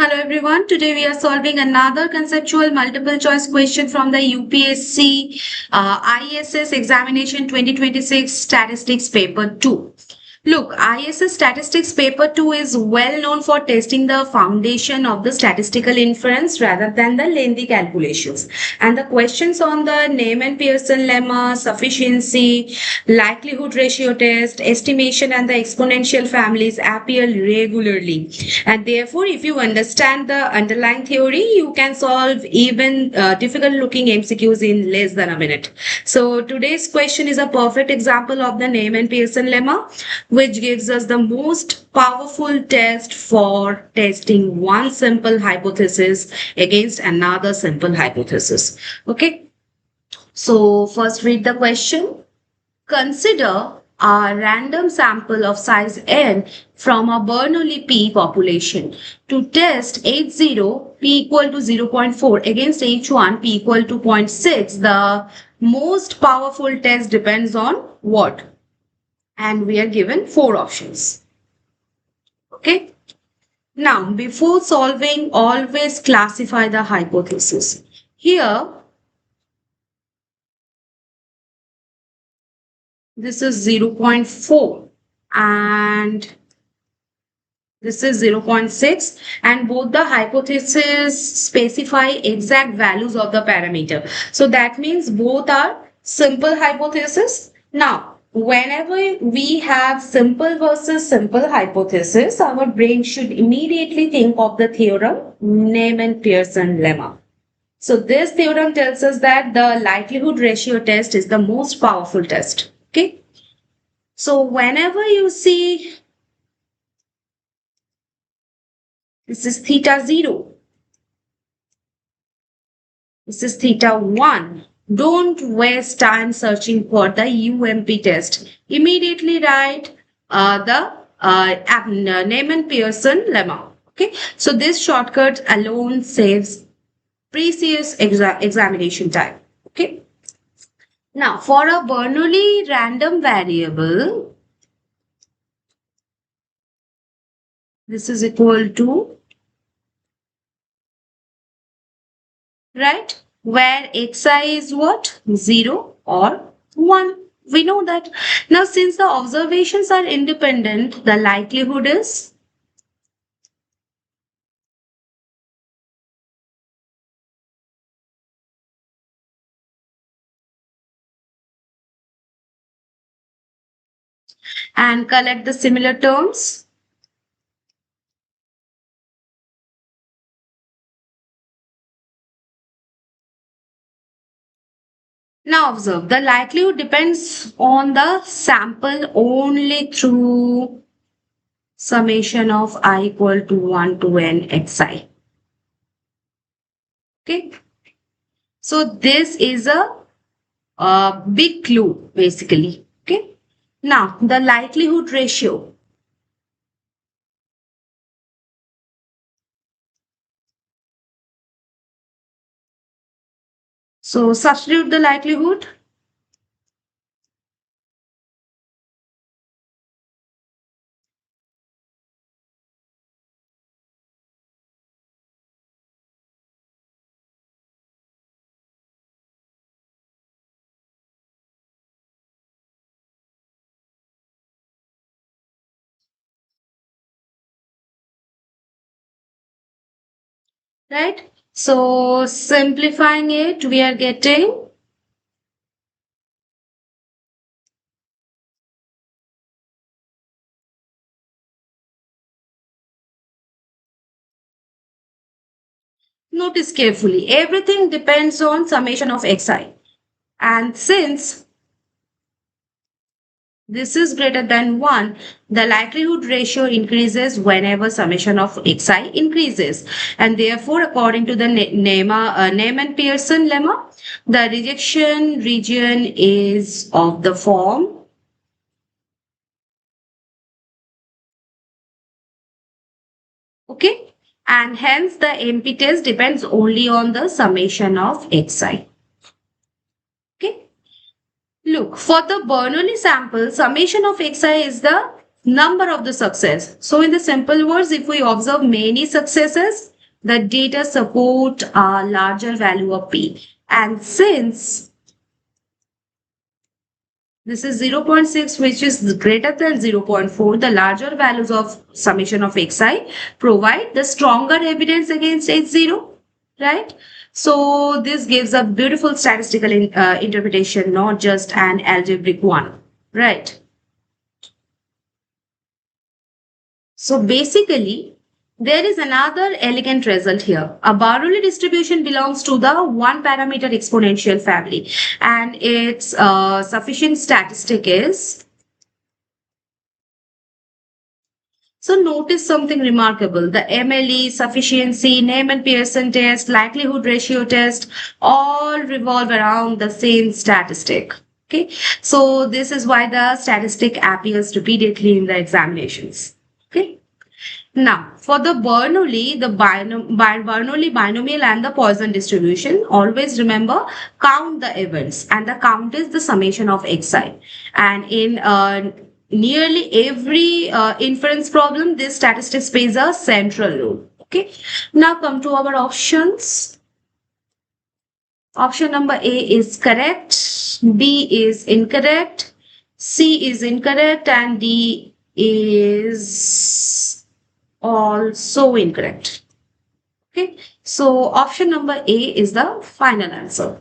Hello everyone. Today we are solving another conceptual multiple choice question from the UPSC ISS examination 2026 statistics paper 2. Look, ISS Statistics Paper 2 is well known for testing the foundation of the statistical inference rather than the lengthy calculations. And the questions on the name and Pearson lemma, sufficiency, likelihood ratio test, estimation, and the exponential families appear regularly. And therefore, if you understand the underlying theory, you can solve even difficult looking MCQs in less than a minute. So today's question is a perfect example of the name and Pearson lemma, which gives us the most powerful test for testing one simple hypothesis against another simple hypothesis. Okay. So first read the question. Consider a random sample of size n from a Bernoulli P population to test H0 P equal to 0.4 against H1 P equal to 0.6. The most powerful test depends on what? And we are given 4 options. Okay. Now, before solving, always classify the hypothesis. Here, this is 0.4 and this is 0.6, and both the hypotheses specify exact values of the parameter. So that means both are simple hypothesis. Now, whenever we have simple versus simple hypothesis, our brain should immediately think of the theorem Neyman-Pearson lemma. So this theorem tells us that the likelihood ratio test is the most powerful test. Okay. So whenever you see this is theta 0, this is theta 1. Don't waste time searching for the UMP test. Immediately write the Neyman-Pearson lemma. Okay. So this shortcut alone saves precious examination time. Okay. Now for a Bernoulli random variable, this is equal to, right, where xi is what? 0 or 1. We know that. Now since the observations are independent, the likelihood is and collect the similar terms. Now observe, the likelihood depends on the sample only through summation of I equal to 1 to n xi. Okay. So this is a big clue basically. Okay. Now the likelihood ratio. So substitute the likelihood. Right. So simplifying it, we are getting notice carefully. Everything depends on summation of xi. And since this is greater than 1, the likelihood ratio increases whenever summation of xi increases. And therefore, according to the Neyman-Pearson lemma, the rejection region is of the form okay, and hence the MP test depends only on the summation of xi. Okay. Look, for the Bernoulli sample, summation of xi is the number of the success. So in the simple words, if we observe many successes, the data support a larger value of P. And since this is 0.6, which is greater than 0.4, the larger values of summation of xi provide the stronger evidence against h0, right? So this gives a beautiful statistical interpretation, not just an algebraic one, right? So basically, there is another elegant result here. A Bernoulli distribution belongs to the one parameter exponential family, and its sufficient statistic is. So notice something remarkable. The MLE, sufficiency, Neyman Pearson test, likelihood ratio test all revolve around the same statistic. Okay, so this is why the statistic appears repeatedly in the examinations. Okay. Now, for the Bernoulli, the Bernoulli binomial and the Poisson distribution, always remember count the events, and the count is the summation of xi. And in nearly every inference problem, this statistics plays a central role. Okay. Now come to our options. Option number A is correct, B is incorrect, C is incorrect, and D is also incorrect. Okay, so option number A is the final answer.